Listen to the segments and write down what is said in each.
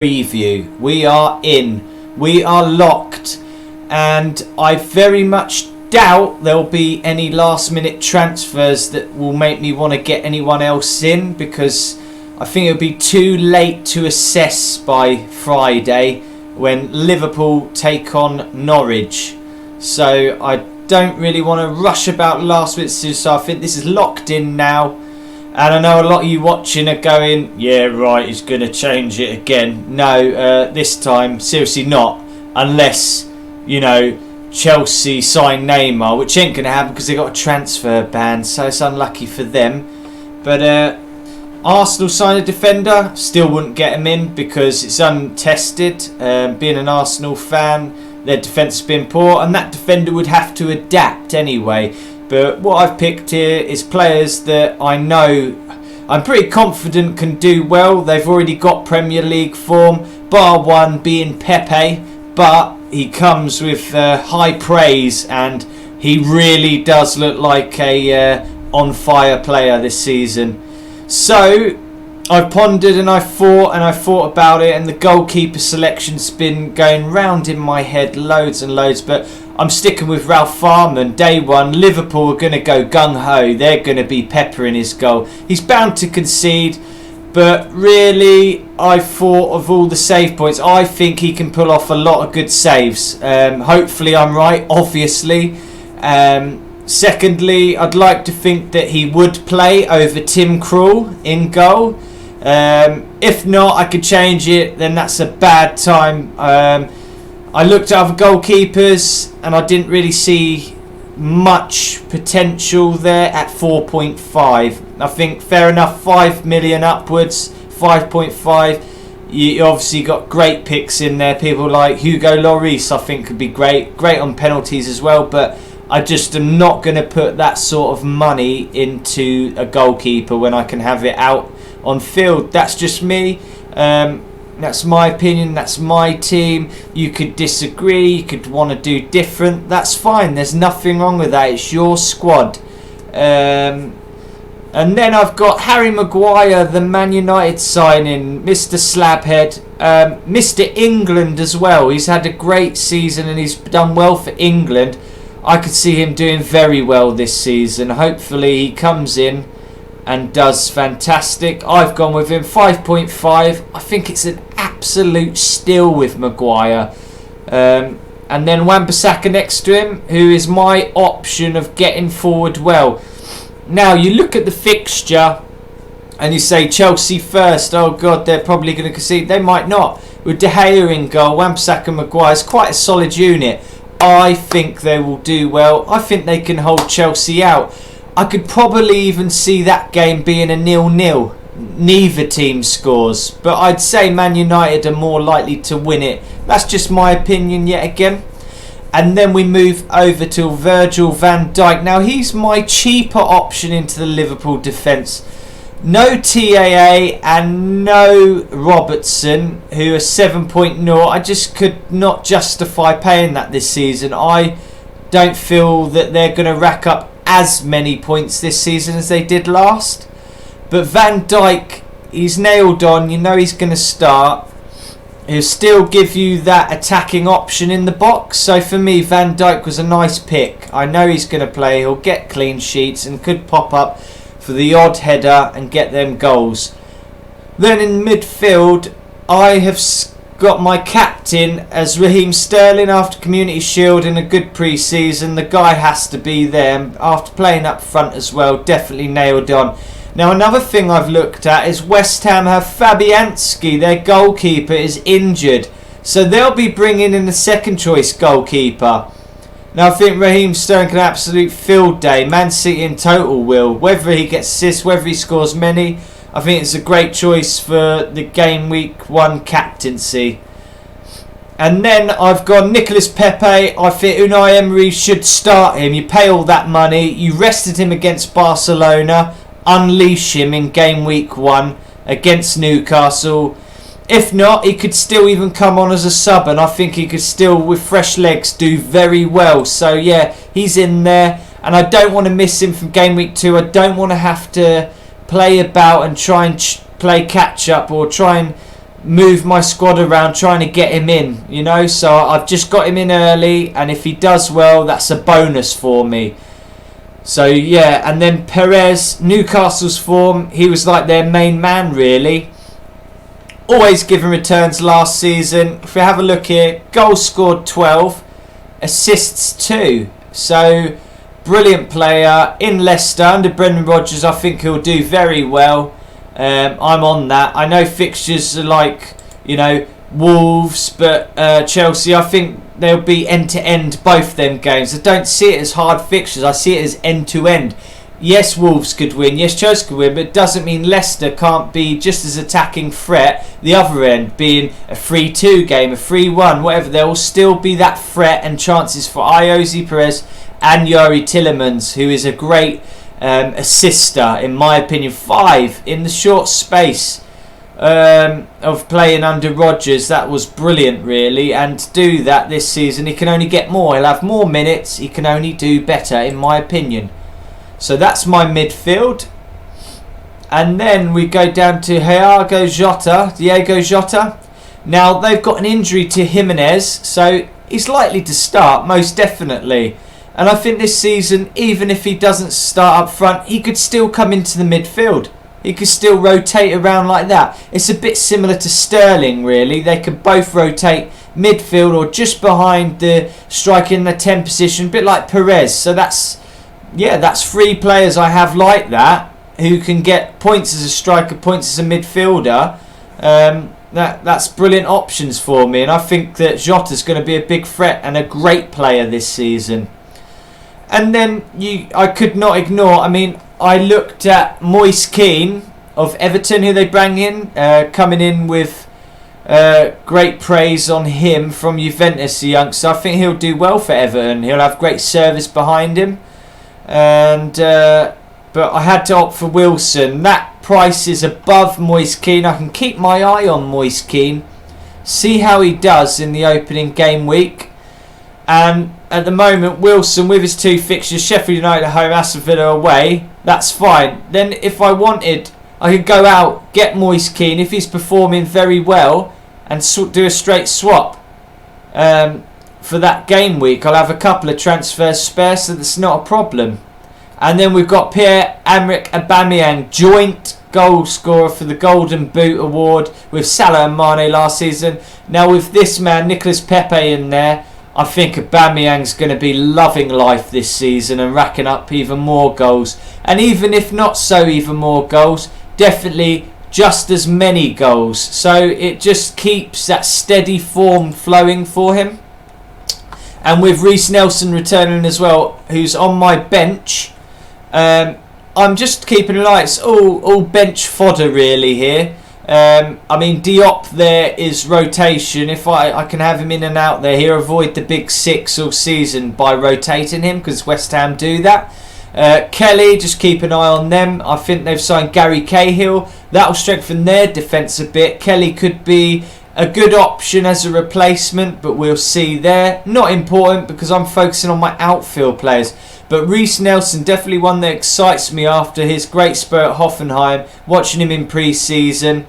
preview. We are in. We are locked. And I very much doubt there'll be any last minute transfers that will make me want to get anyone else in, because I think it'll be too late to assess by Friday when Liverpool take on Norwich. So I don't really want to rush about last minute, so I think this is locked in now. And I know a lot of you watching are going, yeah, right, he's going to change it again. No, this time, seriously not. Unless, you know, Chelsea sign Neymar, which ain't going to happen because they got a transfer ban, so it's unlucky for them. But Arsenal sign a defender, still wouldn't get him in because it's untested. Being an Arsenal fan, their defence has been poor, and that defender would have to adapt anyway. But what I've picked here is players that I know I'm pretty confident can do well. They've already got Premier League form, bar one being Pepe, but he comes with high praise and he really does look like a on fire player this season. So I've pondered and I've thought about it, and the goalkeeper selection's been going round in my head loads and loads, but I'm sticking with Ralph Farman. Day one, Liverpool are going to go gung-ho. They're going to be peppering his goal. He's bound to concede, but really, I thought of all the save points. I think he can pull off a lot of good saves. Hopefully I'm right, obviously. Secondly, I'd like to think that he would play over Tim Krul in goal. If not, I could change it. Then that's a bad time. I looked at other goalkeepers and I didn't really see much potential there at 4.5. I think fair enough, 5 million upwards, 5.5. You obviously got great picks in there. People like Hugo Lloris I think could be great on penalties as well, but I just am not going to put that sort of money into a goalkeeper when I can have it out on field. That's just me. That's my opinion. That's my team. You could disagree. You could want to do different. That's fine. There's nothing wrong with that. It's your squad. And then I've got Harry Maguire, the Man United signing, Mr. Slabhead, Mr. England as well. He's had a great season and he's done well for England. I could see him doing very well this season. Hopefully he comes in and does fantastic. I've gone with him 5.5. I think it's an absolute steal with Maguire. And then Wan-Bissaka next to him, who is my option of getting forward well. Now you look at the fixture and you say Chelsea first. Oh God, they're probably going to concede. They might not. With De Gea in goal, Wan-Bissaka and Maguire is quite a solid unit. I think they will do well. I think they can hold Chelsea out. I could probably even see that game being a 0-0. Neither team scores. But I'd say Man United are more likely to win it. That's just my opinion yet again. And then we move over to Virgil van Dijk. Now he's my cheaper option into the Liverpool defence. No TAA and no Robertson, who are 7.0. I just could not justify paying that this season. I don't feel that they're going to rack up as many points this season as they did last. But Van Dijk, he's nailed on. You know he's going to start. He'll still give you that attacking option in the box. So for me, Van Dijk was a nice pick. I know he's going to play. He'll get clean sheets and could pop up for the odd header and get them goals. Then in midfield, I have got my captain as Raheem Sterling after Community Shield in a good pre-season. The guy has to be there. After playing up front as well, definitely nailed on. Now another thing I've looked at is West Ham have Fabianski. Their goalkeeper is injured, so they'll be bringing in the second choice goalkeeper. Now I think Raheem Sterling can absolute field day. Man City in total will. Whether he gets assists, whether he scores many, I think it's a great choice for the Gameweek 1 captaincy. And then I've got Nicolas Pepe. I think Unai Emery should start him. You pay all that money. You rested him against Barcelona. Unleash him in Gameweek 1 against Newcastle. If not, he could still even come on as a sub, and I think he could still, with fresh legs, do very well. So yeah, he's in there, and I don't want to miss him from Game Week 2. I don't want to have to play about and try and play catch up or try and move my squad around trying to get him in, you know. So I've just got him in early, and if he does well, that's a bonus for me. So yeah, and then Perez, Newcastle's form, he was like their main man really. Always giving returns last season. If we have a look here, goals scored 12, assists 2. So brilliant player in Leicester under Brendan Rodgers. I think he'll do very well. I'm on that. I know fixtures are like, you know, Wolves, but Chelsea, I think they'll be end-to-end, both them games. I don't see it as hard fixtures. I see it as end-to-end. Yes, Wolves could win. Yes, Chelsea could win. But it doesn't mean Leicester can't be just as attacking threat. The other end being a 3-2 game, a 3-1, whatever. There will still be that threat and chances for Iosi Perez and Yuri Tillemans, who is a great assister, in my opinion. 5 in the short space of playing under Rodgers. That was brilliant, really. And to do that this season, he can only get more. He'll have more minutes. He can only do better, in my opinion. So that's my midfield. And then we go down to Diego Jota. Now, they've got an injury to Jimenez, so he's likely to start, most definitely. And I think this season, even if he doesn't start up front, he could still come into the midfield. He could still rotate around like that. It's a bit similar to Sterling, really. They could both rotate midfield or just behind the striker in the 10 position, a bit like Perez. So that's 3 players I have like that, who can get points as a striker, points as a midfielder. That's brilliant options for me, and I think that Jota's going to be a big threat and a great player this season. And then I could not ignore, I mean, I looked at Moise Kean of Everton, who they bring in, coming in with great praise on him from Juventus, the youngster. I think he'll do well for Everton. He'll have great service behind him. And but I had to opt for Wilson. That price is above Moise Kean. I can keep my eye on Moise Kean, see how he does in the opening game week. And at the moment, Wilson with his 2 fixtures, Sheffield United at home, Aston Villa away, that's fine. Then if I wanted, I could go out, get Moise Kean if he's performing very well, and do a straight swap. For that game week, I'll have a couple of transfers spare, so that's not a problem. And then we've got Pierre-Emerick Aubameyang, joint goal scorer for the Golden Boot Award with Salah and Mane last season. Now with this man, Nicolas Pepe, in there, I think Aubameyang's going to be loving life this season and racking up even more goals. And even if not so even more goals, definitely just as many goals. So it just keeps that steady form flowing for him. And with Reece Nelson returning as well, who's on my bench, I'm just keeping an eye. It's all bench fodder really here. I mean, Diop there is rotation. If I can have him in and out there, he'll avoid the big 6 all season by rotating him, because West Ham do that. Kelly, just keep an eye on them. I think they've signed Gary Cahill. That'll strengthen their defence a bit. Kelly could be a good option as a replacement, but we'll see there. Not important, because I'm focusing on my outfield players. But Reece Nelson, definitely one that excites me after his great spur at Hoffenheim, watching him in pre-season.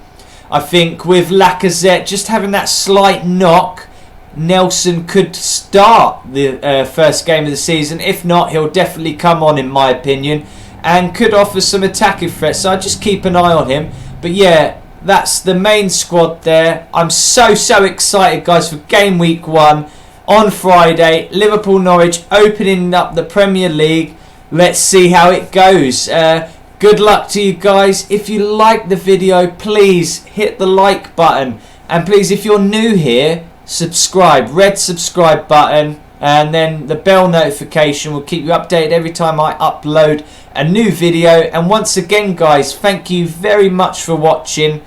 I think with Lacazette just having that slight knock, Nelson could start the first game of the season. If not, he'll definitely come on, in my opinion, and could offer some attacking threats. So I just keep an eye on him. But yeah, that's the main squad there. I'm so excited, guys, for game week 1 on Friday. Liverpool-Norwich opening up the Premier League. Let's see how it goes. Good luck to you guys. If you like the video, please hit the like button. And please, if you're new here, subscribe. Red subscribe button. And then the bell notification will keep you updated every time I upload a new video. And once again, guys, thank you very much for watching.